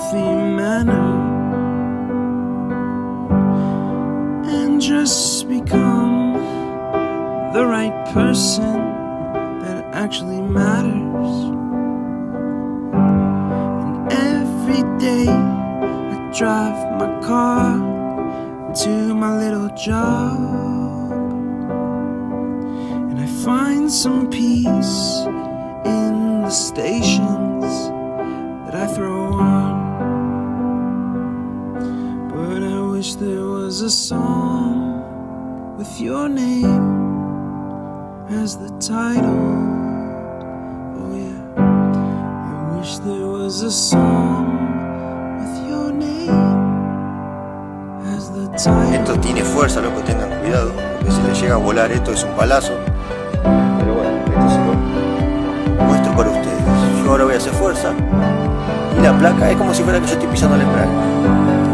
healthy manner and just become the right person that actually matters. And every day I drive my car to my little job, and I find some peace in the stations that I throw on. But I wish there was a song with your name as the title. Oh yeah, I wish there was a song with your name as the title. Esto tiene fuerza, loco, tengan cuidado, porque si le llega a volar esto es un balazo. Pero bueno, esto se lo muestro para ustedes. Yo ahora voy a hacer fuerza y la placa es como si fuera que yo estoy pisando el embrague.